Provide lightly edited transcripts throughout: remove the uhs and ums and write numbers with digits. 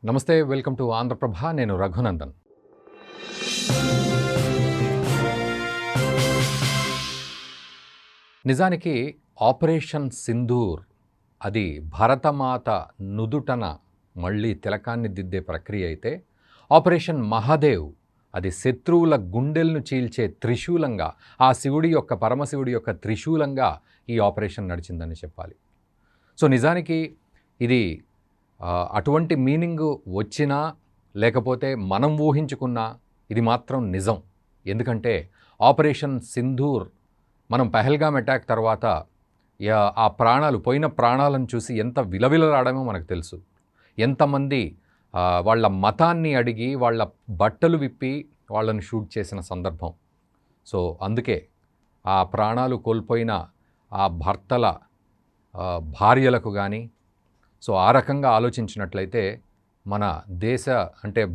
నమస్తే, welcome to Andhraprabha. నేను రఘునందన్. నిజానికి ఆపరేషన్ సింధూర్ అది భరతమాత నుదుటన మళ్ళీ తిలకాన్ని దిద్దే ప్రక్రియ అయితే, ఆపరేషన్ మహాదేవ్ అది శత్రువుల గుండెలను చీల్చే త్రిశూలంగా, ఆ శివుడి యొక్క పరమశివుడి యొక్క త్రిశూలంగా ఈ ఆపరేషన్ నడిచిందని చెప్పాలి. సో నిజానికి ఇది అటువంటి మీనింగ్ వచ్చినా లేకపోతే మనం ఊహించుకున్నా ఇది మాత్రం నిజం. ఎందుకంటే ఆపరేషన్ సింధూర్ మనం పహల్గామ్ అటాక్ తర్వాత ఆ పోయిన ప్రాణాలను చూసి ఎంత విలవిలలాడామో మనకు తెలుసు. ఎంతమంది వాళ్ళ మతాన్ని అడిగి వాళ్ళ బట్టలు విప్పి వాళ్ళని షూట్ చేసిన సందర్భం. సో అందుకే ఆ ప్రాణాలు కోల్పోయిన ఆ భర్తల భార్యలకు కానీ, సో ఆ రకంగా ఆలోచించినట్లయితే మన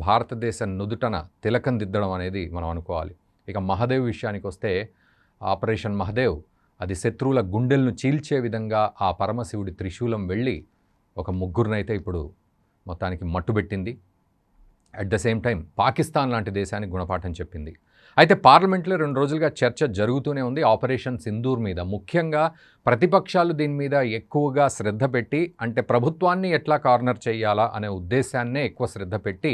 భారతదేశ నుదుటన తిలకం దిద్దడం అనేది మనం అనుకోవాలి. ఇక మహాదేవ్ విషయానికి వస్తే, ఆపరేషన్ మహాదేవ్ అది శత్రువుల గుండెలను చీల్చే విధంగా ఆ పరమశివుడి త్రిశూలం వెళ్ళి ఒక ముగ్గురినైతే ఇప్పుడు మొత్తానికి మట్టుబెట్టింది. At the same time Pakistan లాంటి దేశానికి గుణపాఠం చెప్పింది. అయితే పార్లమెంట్లో 2 రోజులుగా చర్చ జరుగుతూనే ఉంది ఆపరేషన్ సింధూర్ మీద. ముఖ్యంగా ప్రతిపక్షాలు దీని మీద ఎక్కువగా శ్రద్ధ పెట్టి, అంటే ప్రభుత్వాన్ని ఎట్లా కార్నర్ చేయాలా అనే ఉద్దేశాన్నే ఎక్కువ శ్రద్ధ పెట్టి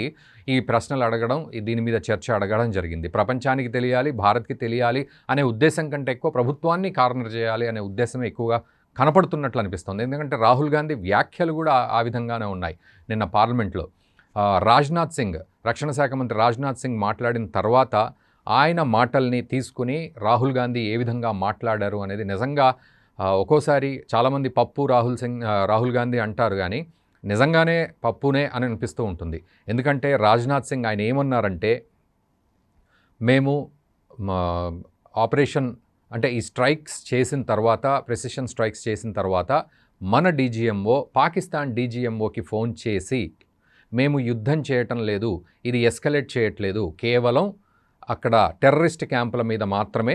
ఈ ప్రశ్నలు అడగడం, దీని మీద చర్చ అడగడం జరిగింది. ప్రపంచానికి తెలియాలి, భారత్కి తెలియాలి అనే ఉద్దేశం కంటే ఎక్కువ ప్రభుత్వాన్ని కార్నర్ చేయాలి అనే ఉద్దేశమే ఎక్కువగా కనపడుతున్నట్లు అనిపిస్తుంది. ఎందుకంటే రాహుల్ గాంధీ వ్యాఖ్యలు కూడా ఆ విధంగానే ఉన్నాయి. నిన్న పార్లమెంట్లో రాజ్నాథ్ సింగ్, రక్షణ శాఖ మంత్రి రాజ్నాథ్ సింగ్ మాట్లాడిన తర్వాత ఆయన మాటల్ని తీసుకుని రాహుల్ గాంధీ ఏ విధంగా మాట్లాడారు అనేది నిజంగా ఒక్కోసారి చాలామంది రాహుల్ గాంధీ అంటారు, కానీ నిజంగానే పప్పునే అని అనిపిస్తూ ఉంటుంది. ఎందుకంటే రాజ్నాథ్ సింగ్ ఆయన ఏమన్నారంటే, మేము ఆపరేషన్ అంటే ఈ స్ట్రైక్స్ చేసిన తర్వాత, ప్రెసిషన్ స్ట్రైక్స్ చేసిన తర్వాత మన డీజీఎంఓ పాకిస్తాన్ డీజీఎంఓకి ఫోన్ చేసి, మేము యుద్ధం చేయటం లేదు, ఇది ఎస్కలేట్ చేయట్లేదు, కేవలం అక్కడ టెర్రరిస్ట్ క్యాంపుల మీద మాత్రమే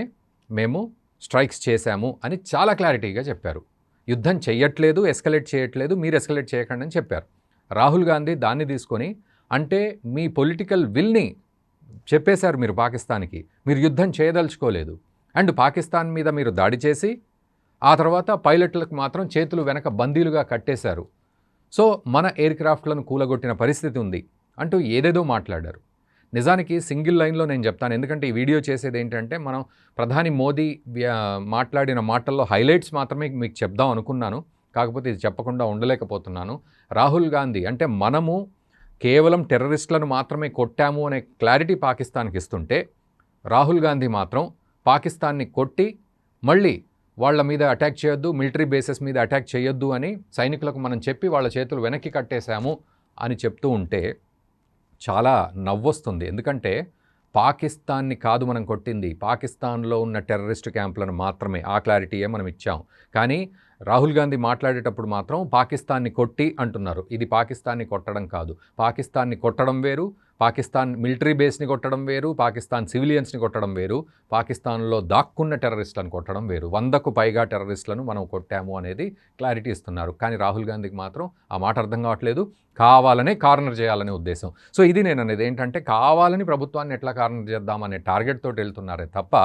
మేము స్ట్రైక్స్ చేశాము అని చాలా క్లారిటీగా చెప్పారు. యుద్ధం చేయట్లేదు, ఎస్కలేట్ చేయట్లేదు, మీరు ఎస్కలేట్ చేయకండి అని చెప్పారు. రాహుల్ గాంధీ దాన్ని తీసుకొని, అంటే మీ పొలిటికల్ విల్ని చెప్పేశారు మీరు పాకిస్తాన్కి, మీరు యుద్ధం చేయదలుచుకోలేదు, అండ్ పాకిస్తాన్ మీద మీరు దాడి చేసి ఆ తర్వాత పైలట్లకు మాత్రం చేతులు వెనక బందీలుగా కట్టేశారు. సో మన ఎయిర్ క్రాఫ్ట్లను కూలగొట్టిన పరిస్థితి ఉంది అంటూ ఏదేదో మాట్లాడారు. నిజానికి సింగిల్ లైన్లో నేను చెప్తాను, ఎందుకంటే ఈ వీడియో చేసేది ఏంటంటే మనం ప్రధాని మోదీ మాట్లాడిన మాటల్లో హైలైట్స్ మాత్రమే మీకు చెప్దాం అనుకున్నాను, కాకపోతే ఇది చెప్పకుండా ఉండలేకపోతున్నాను. రాహుల్ గాంధీ అంటే మనము కేవలం టెర్రరిస్టులను మాత్రమే కొట్టాము అనే క్లారిటీ పాకిస్తాన్కి ఇస్తుంటే, రాహుల్ గాంధీ మాత్రం పాకిస్తాన్ని కొట్టి మళ్ళీ వాళ్ళ మీద అటాక్ చేయొద్దు, మిలిటరీ బేసెస్ మీద అటాక్ చేయొద్దు అని సైనికులకు మనం చెప్పి వాళ్ళ చేతులు వెనక్కి కట్టేశాము అని చెప్తూ ఉంటే చాలా నవ్వొస్తుంది. ఎందుకంటే పాకిస్తాన్ని కాదు మనం కొట్టింది, పాకిస్తాన్లో ఉన్న టెర్రరిస్ట్ క్యాంపులను మాత్రమే. ఆ క్లారిటీయే మనం ఇచ్చాం. కానీ రాహుల్ గాంధీ మాట్లాడేటప్పుడు మాత్రం పాకిస్తాన్ని కొట్టి అంటున్నారు. ఇది పాకిస్తాన్ని కొట్టడం కాదు. పాకిస్తాన్ని కొట్టడం వేరు, పాకిస్తాన్ మిలిటరీ బేస్ని కొట్టడం వేరు, పాకిస్తాన్ సివిలియన్స్ని కొట్టడం వేరు, పాకిస్తాన్లో దాక్కున్న టెర్రరిస్టులను కొట్టడం వేరు. 100కు పైగా టెర్రరిస్టులను మనం కొట్టాము అనేది క్లారిటీ ఇస్తున్నారు. కానీ రాహుల్ గాంధీకి మాత్రం ఆ మాట అర్థం కావట్లేదు. కావాలనే కార్నర్ చేయాలనే ఉద్దేశం. సో ఇది నేను అనేది ఏంటంటే, కావాలని ప్రభుత్వాన్ని ఎట్లా కార్నర్ చేద్దామనే టార్గెట్ తోటి వెళ్తున్నారే తప్ప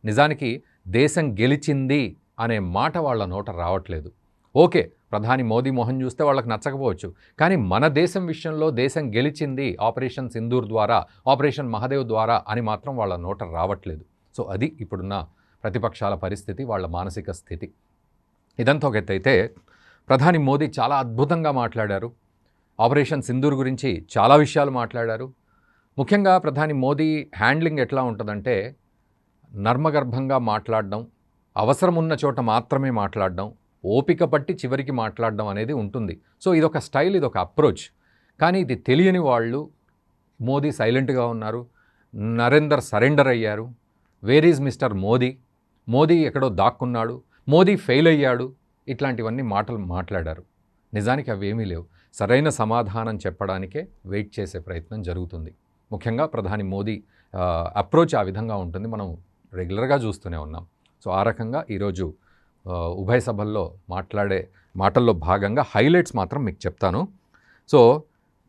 నిజానికి దేశం గెలిచింది అనే మాట వాళ్ళ నోట రావట్లేదు. ఓకే, ప్రధాని మోదీ మొహం చూస్తే వాళ్ళకి నచ్చకపోవచ్చు, కానీ మన దేశం విషయంలో దేశం గెలిచింది ఆపరేషన్ సింధూర్ ద్వారా, ఆపరేషన్ మహాదేవ్ ద్వారా అని మాత్రం వాళ్ళ నోట రావట్లేదు. సో అది ఇప్పుడున్న ప్రతిపక్షాల పరిస్థితి, వాళ్ళ మానసిక స్థితి. ఇదంతా ఒక ఎత్తు అయితే, ప్రధాని మోదీ చాలా అద్భుతంగా మాట్లాడారు. ఆపరేషన్ సింధూర్ గురించి చాలా విషయాలు మాట్లాడారు. ముఖ్యంగా ప్రధాని మోదీ హ్యాండ్లింగ్ ఎట్లా ఉంటుందంటే, నర్మగర్భంగా మాట్లాడడం, అవసరం ఉన్న చోట మాత్రమే మాట్లాడడం, ఓపిక పట్టి చివరికి మాట్లాడడం అనేది ఉంటుంది. సో ఇదొక స్టైల్, ఇదొక అప్రోచ్. కానీ ఇది తెలియని వాళ్ళు మోదీ సైలెంట్గా ఉన్నారు, నరేందర్ సరెండర్ అయ్యారు, where is mister Modi, Modi ఎక్కడో దాక్కున్నాడు, మోదీ ఫెయిల్ అయ్యాడు, ఇట్లాంటివన్నీ మాటలు మాట్లాడారు. నిజానికి అవేమీ లేవు. సరైన సమాధానం చెప్పడానికే వెయిట్ చేసే ప్రయత్నం జరుగుతుంది. ముఖ్యంగా ప్రధాని మోదీ అప్రోచ్ ఆ విధంగా ఉంటుంది, మనం రెగ్యులర్గా చూస్తూనే ఉన్నాం. సో ఆ రకంగా ఈరోజు ఉభయ సభల్లో మాట్లాడే మాటల్లో భాగంగా హైలైట్స్ మాత్రం మీకు చెప్తాను. సో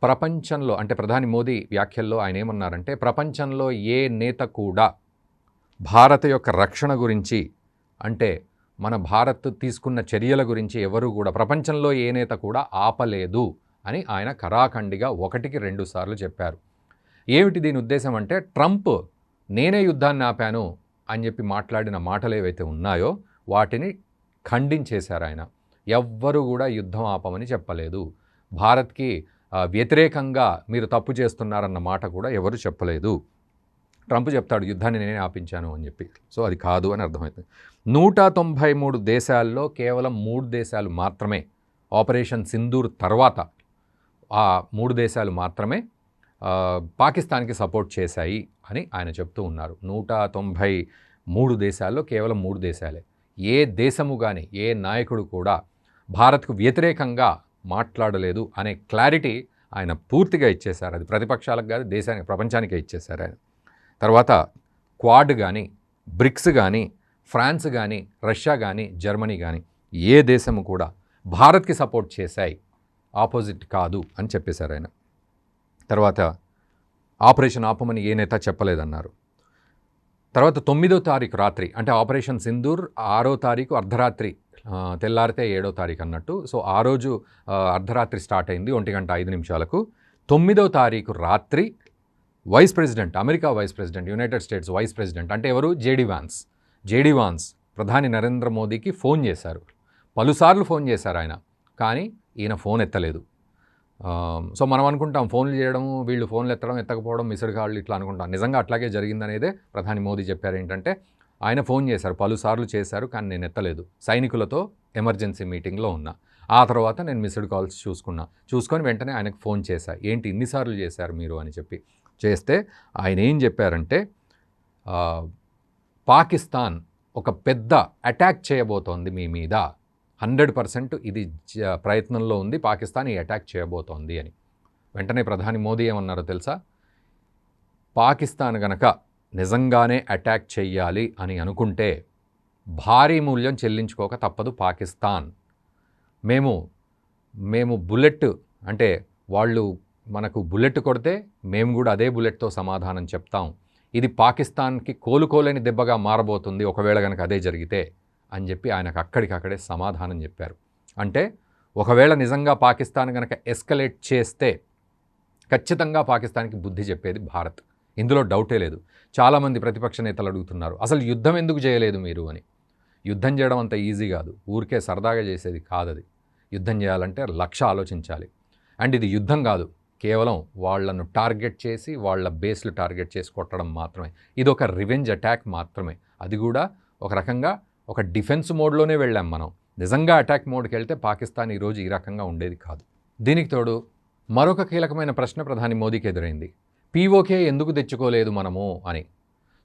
ప్రపంచంలో అంటే ప్రధాని మోదీ వ్యాఖ్యల్లో ఆయన ఏమన్నారంటే, ప్రపంచంలో ఏ నేత కూడా భారత్ యొక్క రక్షణ గురించి అంటే మన భారత్ తీసుకున్న చర్యల గురించి ఎవరు కూడా ప్రపంచంలో ఏ నేత కూడా ఆపలేదు అని ఆయన ఖరాఖండిగా 1కి 2 సార్లు చెప్పారు. ఏమిటి దీని ఉద్దేశం అంటే, ట్రంప్ నేనే యుద్ధాన్ని ఆపాను అని చెప్పి మాట్లాడిన మాటలు ఏవైతే ఉన్నాయో వాటిని ఖండించేశారు ఆయన. ఎవ్వరూ కూడా యుద్ధం ఆపమని చెప్పలేదు. భారత్కి వ్యతిరేకంగా మీరు తప్పు చేస్తున్నారన్న మాట కూడా ఎవరు చెప్పలేదు. ట్రంప్ చెప్తాడు యుద్ధాన్ని నేనే ఆపించాను అని చెప్పి. సో అది కాదు అని అర్థమవుతుంది. 193 దేశాల్లో కేవలం 3 దేశాలు మాత్రమే ఆపరేషన్ సింధూర్ తర్వాత ఆ 3 దేశాలు మాత్రమే పాకిస్తాన్కి సపోర్ట్ చేశాయి అని ఆయన చెప్తూ ఉన్నారు. 193 దేశాల్లో కేవలం 3 దేశాలే. ఏ దేశము కానీ ఏ నాయకుడు కూడా భారత్కు వ్యతిరేకంగా మాట్లాడలేదు అనే క్లారిటీ ఆయన పూర్తిగా ఇచ్చేశారు. అది ప్రతిపక్షాలకు కాదు, దేశానికి, ప్రపంచానికే ఇచ్చేశారు ఆయన. తర్వాత క్వాడ్ కానీ, బ్రిక్స్ కానీ, ఫ్రాన్స్ కానీ, రష్యా కానీ, జర్మనీ కానీ ఏ దేశము కూడా భారత్కి సపోర్ట్ చేశాయి, ఆపోజిట్ కాదు అని చెప్పేశారు ఆయన. తర్వాత ఆపరేషన్ ఆపమని ఏ నేత చెప్పలేదన్నారు. తర్వాత 9వ తారీఖు రాత్రి అంటే ఆపరేషన్ సింధూర్ 6వ తారీఖు అర్ధరాత్రి, తెల్లారితే 7వ తారీఖు అన్నట్టు. సో ఆ రోజు అర్ధరాత్రి స్టార్ట్ అయింది 1:05. 9వ తారీఖు రాత్రి vice president, America vice president, United States vice president అంటే ఎవరు, జేడీ వాన్స్ ప్రధాని నరేంద్ర మోదీకి ఫోన్ చేశారు. పలుసార్లు ఫోన్ చేశారు ఆయన, కానీ ఈయన ఫోన్ ఎత్తలేదు. సో మనం అనుకుంటాం ఫోన్లు చేయడం, వీళ్ళు ఫోన్లు ఎత్తడం, ఎత్తకపోవడం, మిస్డ్ కాళ్ళు ఇట్లా అనుకుంటాం. నిజంగా అట్లాగే జరిగిందనేదే ప్రధాని మోదీ చెప్పారు. ఏంటంటే ఆయన ఫోన్ చేశారు, పలుసార్లు చేశారు, కానీ నేను ఎత్తలేదు. సైనికులతో ఎమర్జెన్సీ మీటింగ్లో ఉన్నా. ఆ తర్వాత నేను మిస్డ్ కాల్స్ చూసుకొని వెంటనే ఆయనకు ఫోన్ చేశా. ఏంటి ఇన్నిసార్లు చేశారు మీరు అని చెప్పి చేస్తే ఆయన ఏం చెప్పారంటే, పాకిస్తాన్ ఒక పెద్ద అటాక్ చేయబోతోంది మీ మీద, 100% ఇది ప్రయత్నంలో ఉంది, పాకిస్తాన్ ఈ అటాక్ చేయబోతోంది అని. వెంటనే ప్రధాని మోదీ ఏమన్నారో తెలుసా, పాకిస్తాన్ గనక నిజంగానే అటాక్ చెయ్యాలి అని అనుకుంటే భారీ మూల్యం చెల్లించుకోక తప్పదు పాకిస్తాన్. మేము బుల్లెట్ అంటే వాళ్ళు మనకు బుల్లెట్ కొడితే మేము కూడా అదే బుల్లెట్తో సమాధానం చెప్తాం. ఇది పాకిస్తాన్కి కోలుకోలేని దెబ్బగా మారబోతుంది ఒకవేళ కనుక అదే జరిగితే అని చెప్పి ఆయనకు అక్కడికక్కడే సమాధానం చెప్పారు. అంటే ఒకవేళ నిజంగా పాకిస్తాన్ కనుక ఎస్కలేట్ చేస్తే ఖచ్చితంగా పాకిస్తాన్కి బుద్ధి చెప్పేది భారత్. ఇందులో డౌటే లేదు. చాలామంది ప్రతిపక్ష నేతలు అడుగుతున్నారు, అసలు యుద్ధం ఎందుకు చేయలేదు మీరు అని. యుద్ధం చేయడం అంత ఈజీ కాదు, ఊరికే సరదాగా చేసేది కాదది. యుద్ధం చేయాలంటే 1,00,000 ఆలోచించాలి. అండ్ ఇది యుద్ధం కాదు, కేవలం వాళ్లను టార్గెట్ చేసి వాళ్ళ బేస్లు టార్గెట్ చేసి కొట్టడం మాత్రమే. ఇది ఒక రివెంజ్ అటాక్ మాత్రమే. అది కూడా ఒక రకంగా ఒక డిఫెన్స్ మోడ్లోనే వెళ్ళాం మనం. నిజంగా అటాక్ మోడ్కి వెళ్తే పాకిస్తాన్ ఈరోజు ఈ రకంగా ఉండేది కాదు. దీనికి తోడు మరొక కీలకమైన ప్రశ్న ప్రధాని మోదీకి ఎదురైంది, పీఓకే ఎందుకు తెచ్చుకోలేదు మనము అని.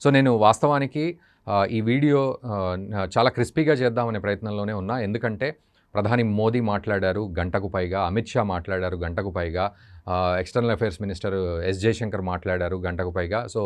సో నేను వాస్తవానికి ఈ వీడియో చాలా క్రిస్పీగా చేద్దామనే ప్రయత్నంలోనే ఉన్నా. ఎందుకంటే ప్రధాని మోదీ మాట్లాడారు గంటకు పైగా, అమిత్ షా మాట్లాడారు గంటకు పైగా, external affairs minister S Jaishankar మాట్లాడారు గంటకు పైగా, సో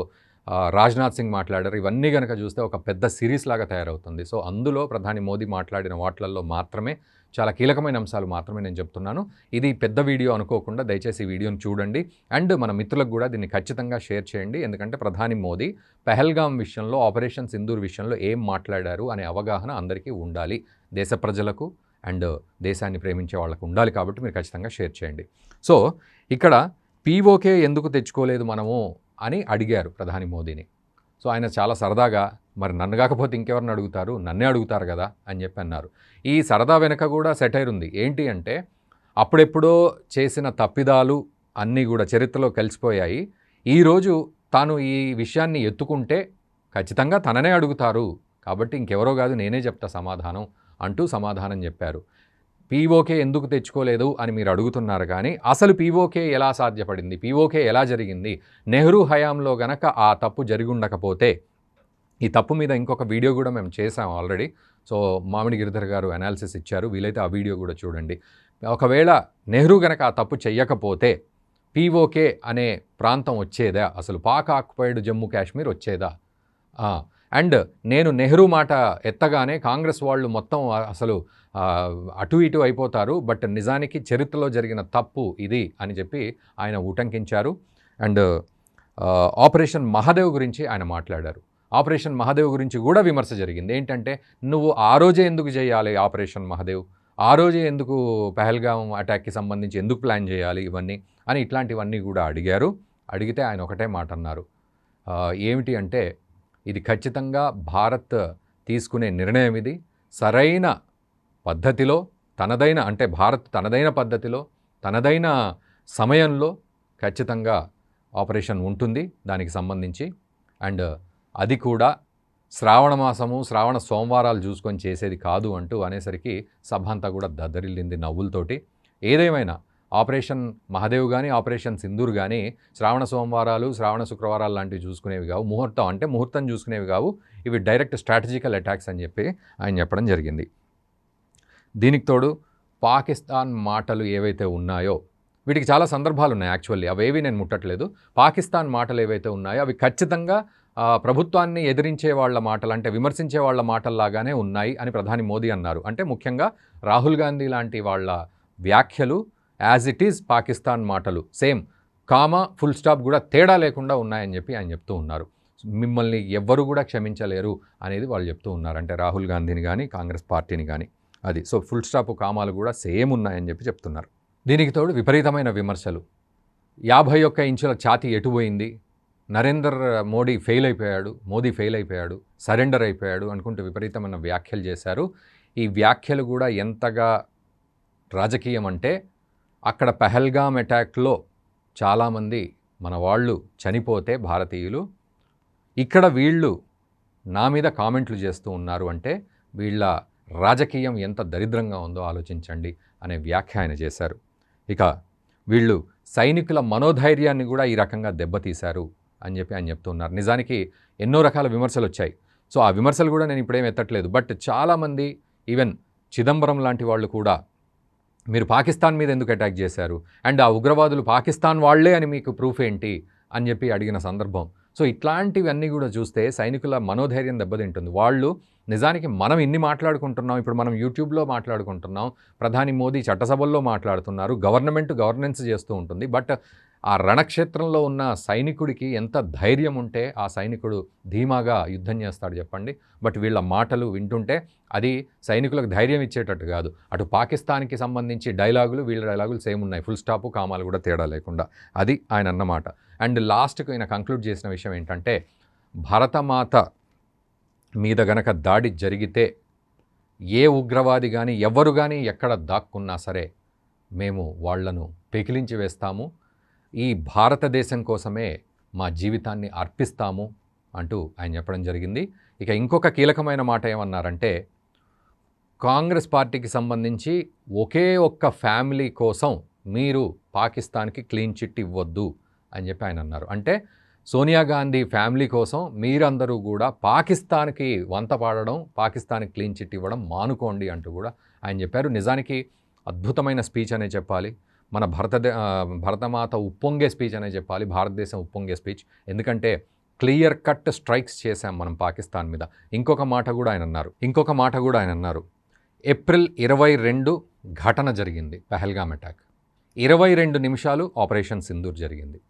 రాజ్నాథ్ సింగ్ మాట్లాడారు. ఇవన్నీ కనుక చూస్తే ఒక పెద్ద సిరీస్ లాగా తయారవుతుంది. సో అందులో ప్రధాని మోదీ మాట్లాడిన వాటిల్లో మాత్రమే చాలా కీలకమైన అంశాలు మాత్రమే నేను చెప్తున్నాను. ఇది పెద్ద వీడియో అనుకోకుండా దయచేసి ఈ వీడియోని చూడండి. అండ్ మన మిత్రులకు కూడా దీన్ని ఖచ్చితంగా షేర్ చేయండి. ఎందుకంటే ప్రధాని మోదీ పెహల్గాం విషయంలో, ఆపరేషన్ సింధూర్ విషయంలో ఏం మాట్లాడారు అనే అవగాహన అందరికీ ఉండాలి. దేశ ప్రజలకు అండ్ దేశాన్ని ప్రేమించే వాళ్ళకు ఉండాలి. కాబట్టి మీరు ఖచ్చితంగా షేర్ చేయండి. సో ఇక్కడ పీఓకే ఎందుకు తెచ్చుకోలేదు మనము అని అడిగారు ప్రధాని మోదీని. సో ఆయన చాలా సరదాగా, మరి నన్ను కాకపోతే ఇంకెవరిని అడుగుతారు, నన్నే అడుగుతారు కదా అని చెప్పి అన్నారు. ఈ సరదా వెనక కూడా సెటైర్ ఉంది. ఏంటి అంటే అప్పుడెప్పుడో చేసిన తప్పిదాలు అన్నీ కూడా చరిత్రలో కలిసిపోయాయి. ఈరోజు తాను ఈ విషయాన్ని ఎత్తుకుంటే ఖచ్చితంగా తననే అడుగుతారు, కాబట్టి ఇంకెవరో కాదు నేనే చెప్తా సమాధానం అంటూ సమాధానం చెప్పారు. పీఓకే ఎందుకు తెచ్చుకోలేదు అని మీరు అడుగుతున్నారు, కానీ అసలు పీఓకే ఎలా సాధ్యపడింది, పీఓకే ఎలా జరిగింది, నెహ్రూ హయాంలో గనక ఆ తప్పు జరిగి ఉండకపోతే, ఈ తప్పు మీద ఇంకొక వీడియో కూడా మేము చేసాం ఆల్రెడీ. సో మామిడి గిరిధర్ గారు అనాలిసిస్ ఇచ్చారు, వీలైతే ఆ వీడియో కూడా చూడండి. ఒకవేళ నెహ్రూ గనక ఆ తప్పు చెయ్యకపోతే పీఓకే అనే ప్రాంతం వచ్చేదా, అసలు పాక్ ఆక్యుపైడ్ జమ్మూ కాశ్మీర్ వచ్చేదా? అండ్ నేను నెహ్రూ మాట ఎత్తగానే కాంగ్రెస్ వాళ్ళు మొత్తం అసలు అటు ఇటు అయిపోతారు, బట్ నిజానికి చరిత్రలో జరిగిన తప్పు ఇది అని చెప్పి ఆయన ఉటంకించారు. అండ్ ఆపరేషన్ మహాదేవ్ గురించి ఆయన మాట్లాడారు. ఆపరేషన్ మహాదేవ్ గురించి కూడా విమర్శ జరిగింది. ఏంటంటే నువ్వు ఆ రోజే ఎందుకు చేయాలి ఆపరేషన్ మహాదేవ్, ఆ రోజే ఎందుకు పహల్గాం అటాక్కి సంబంధించి ఎందుకు ప్లాన్ చేయాలి ఇవన్నీ అని ఇట్లాంటివన్నీ కూడా అడిగారు. అడిగితే ఆయన ఒకటే మాట అన్నారు, ఏమిటి అంటే ఇది ఖచ్చితంగా భారత్ తీసుకునే నిర్ణయం, ఇది సరైన పద్ధతిలో తనదైన అంటే భారత్ తనదైన పద్ధతిలో తనదైన సమయంలో ఖచ్చితంగా ఆపరేషన్ ఉంటుంది దానికి సంబంధించి. అండ్ అది కూడా శ్రావణ మాసము శ్రావణ సోమవారాలు చూసుకొని చేసేది కాదు అంటూ అనేసరికి సభ అంతా కూడా దద్దరిల్లింది నవ్వులతోటి. ఏదేమైనా ఆపరేషన్ మహాదేవ్ కానీ ఆపరేషన్ సింధూర్ కానీ శ్రావణ సోమవారాలు శ్రావణ శుక్రవారాలు లాంటివి చూసుకునేవి కావు, ముహూర్తం చూసుకునేవి కావు, ఇవి డైరెక్ట్ స్ట్రాటజికల్ అటాక్స్ అని చెప్పి ఆయన చెప్పడం జరిగింది. దీనికి తోడు పాకిస్తాన్ మాటలు ఏవైతే ఉన్నాయో వీటికి చాలా సందర్భాలు ఉన్నాయి యాక్చువల్లీ, అవేవి నేను ముట్టట్లేదు. పాకిస్తాన్ మాటలు ఏవైతే ఉన్నాయో అవి ఖచ్చితంగా ప్రభుత్వాన్ని ఎదిరించే వాళ్ళ మాటలు అంటే విమర్శించే వాళ్ళ మాటల్లాగానే ఉన్నాయి అని ప్రధాని మోదీ అన్నారు. అంటే ముఖ్యంగా రాహుల్ గాంధీ లాంటి వాళ్ళ వ్యాఖ్యలు యాజ్ ఇట్ ఈజ్ పాకిస్తాన్ మాటలు సేమ్ కామా ఫుల్ స్టాప్ కూడా తేడా లేకుండా ఉన్నాయని చెప్పి ఆయన చెప్తూ ఉన్నారు. మిమ్మల్ని ఎవ్వరు కూడా క్షమించలేరు అనేది వాళ్ళు చెప్తూ ఉన్నారు, అంటే రాహుల్ గాంధీని కానీ కాంగ్రెస్ పార్టీని కానీ. అది సో ఫుల్ స్టాప్ కామాలు కూడా సేమ్ ఉన్నాయని చెప్పి చెప్తున్నారు. దీనికి తోడు విపరీతమైన విమర్శలు, 51 ఇంచుల ఛాతీ ఎటుపోయింది, నరేంద్ర మోదీ ఫెయిల్ అయిపోయాడు, సరెండర్ అయిపోయాడు అనుకుంటూ విపరీతమైన వ్యాఖ్యలు చేశారు. ఈ వ్యాఖ్యలు కూడా ఎంతగా రాజకీయం అంటే అక్కడ పహల్గామ్ అటాక్లో చాలామంది మన వాళ్ళు చనిపోతే భారతీయులు, ఇక్కడ వీళ్ళు నా మీద కామెంట్లు చేస్తూ ఉన్నారు అంటే వీళ్ళ రాజకీయం ఎంత దరిద్రంగా ఉందో ఆలోచించండి అనే వ్యాఖ్య ఆయన చేశారు. ఇక వీళ్ళు సైనికుల మనోధైర్యాన్ని కూడా ఈ రకంగా దెబ్బతీశారు అని చెప్పి ఆయన చెప్తున్నారు. నిజానికి ఎన్నో రకాల విమర్శలు వచ్చాయి. సో ఆ విమర్శలు కూడా నేను ఇప్పుడేం ఎత్తట్లేదు, బట్ చాలామంది ఈవెన్ చిదంబరం లాంటి వాళ్ళు కూడా మీరు పాకిస్తాన్ మీద ఎందుకు అటాక్ చేశారు అండ్ ఆ ఉగ్రవాదులు పాకిస్తాన్ వాళ్లే అని మీకు ప్రూఫ్ ఏంటి అని చెప్పి అడిగిన సందర్భం. సో ఇట్లాంటివన్నీ కూడా చూస్తే సైనికుల మనోధైర్యం దెబ్బతింటుంది. వాళ్ళు నిజానికి మనం ఇన్ని మాట్లాడుకుంటున్నాం, ఇప్పుడు మనం యూట్యూబ్లో మాట్లాడుకుంటున్నాం, ప్రధాని మోదీ చట్టసభల్లో మాట్లాడుతున్నారు, గవర్నెన్స్ చేస్తూ ఉంటుంది, బట్ ఆ రణక్షేత్రంలో ఉన్న సైనికుడికి ఎంత ధైర్యం ఉంటే ఆ సైనికుడు ధీమాగా యుద్ధం చేస్తాడు చెప్పండి. బట్ వీళ్ళ మాటలు వింటుంటే అది సైనికులకు ధైర్యం ఇచ్చేటట్టు కాదు. అటు పాకిస్తాన్కి సంబంధించి డైలాగులు వీళ్ళ డైలాగులు సేమ్ ఉన్నాయి, ఫుల్ స్టాపు కామాలు కూడా తేడా లేకుండా. అది ఆయన అన్నమాట. అండ్ లాస్ట్కు ఆయన కంక్లూడ్ చేసిన విషయం ఏంటంటే భారతమాత మీద గనక దాడి జరిగితే ఏ ఉగ్రవాది కానీ ఎవరు కానీ ఎక్కడ దాక్కున్నా సరే మేము వాళ్లను పెకిలించి వేస్తాము, ఈ భారతదేశం కోసమే మా జీవితాన్ని అర్పిస్తాము అంటూ ఆయన చెప్పడం జరిగింది. ఇక ఇంకొక కీలకమైన మాట ఏమన్నారంటే కాంగ్రెస్ పార్టీకి సంబంధించి ఒకే ఒక్క ఫ్యామిలీ కోసం మీరు పాకిస్తాన్కి క్లీన్ చిట్ ఇవ్వద్దు అని చెప్పి ఆయన అన్నారు. అంటే సోనియా గాంధీ ఫ్యామిలీ కోసం మీరందరూ కూడా పాకిస్తాన్కి వంత పాడడం, పాకిస్తాన్కి క్లీన్ చిట్ ఇవ్వడం మానుకోండి అంటూ కూడా ఆయన చెప్పారు. నిజానికి అద్భుతమైన స్పీచ్ అనే చెప్పాలి, మన భరతమాత ఉప్పొంగే స్పీచ్ అనే చెప్పాలి, భారతదేశం ఉప్పొంగే స్పీచ్. ఎందుకంటే క్లియర్ కట్ స్ట్రైక్స్ చేశాం మనం పాకిస్తాన్ మీద. ఇంకొక మాట కూడా ఆయన అన్నారు, ఏప్రిల్ 22 ఘటన జరిగింది పహల్గామ్ అటాక్, 22 నిమిషాలు ఆపరేషన్ సింధూర్ జరిగింది.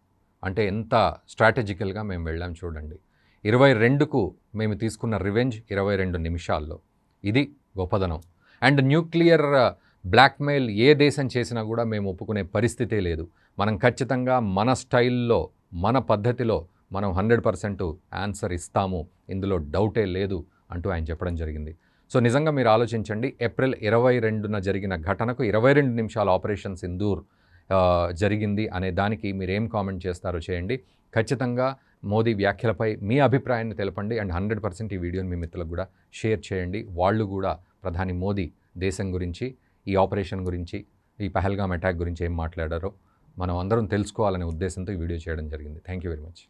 అంటే ఎంత స్ట్రాటజికల్గా మేము వెళ్ళాం చూడండి. 22కు మేము తీసుకున్న రివెంజ్ 22 నిమిషాల్లో. ఇది గొప్పదనం. అండ్ న్యూక్లియర్ బ్లాక్మెయిల్ ఏ దేశం చేసినా కూడా మేము ఒప్పుకునే పరిస్థితే లేదు. మనం ఖచ్చితంగా మన స్టైల్లో మన పద్ధతిలో మనం 100% ఆన్సర్ ఇస్తాము, ఇందులో డౌటే లేదు అంటూ ఆయన చెప్పడం జరిగింది. సో నిజంగా మీరు ఆలోచించండి, ఏప్రిల్ 22న జరిగిన ఘటనకు 22 నిమిషాల ఆపరేషన్ సింధూర్ జరిగింది అనే దానికి మీరేం కామెంట్ చేస్తారో చేయండి. ఖచ్చితంగా మోదీ వ్యాఖ్యలపై మీ అభిప్రాయాన్ని తెలపండి. అండ్ 100% ఈ వీడియోని మీ మిత్రులకు కూడా షేర్ చేయండి. వాళ్ళు కూడా ప్రధాని మోదీ దేశం గురించి, ఈ ఆపరేషన్ గురించి, ఈ పహల్గామ్ అటాక్ గురించి ఏం మాట్లాడారో మనం అందరం తెలుసుకోవాలనే ఉద్దేశంతో ఈ వీడియో చేయడం జరిగింది. Thank you very much.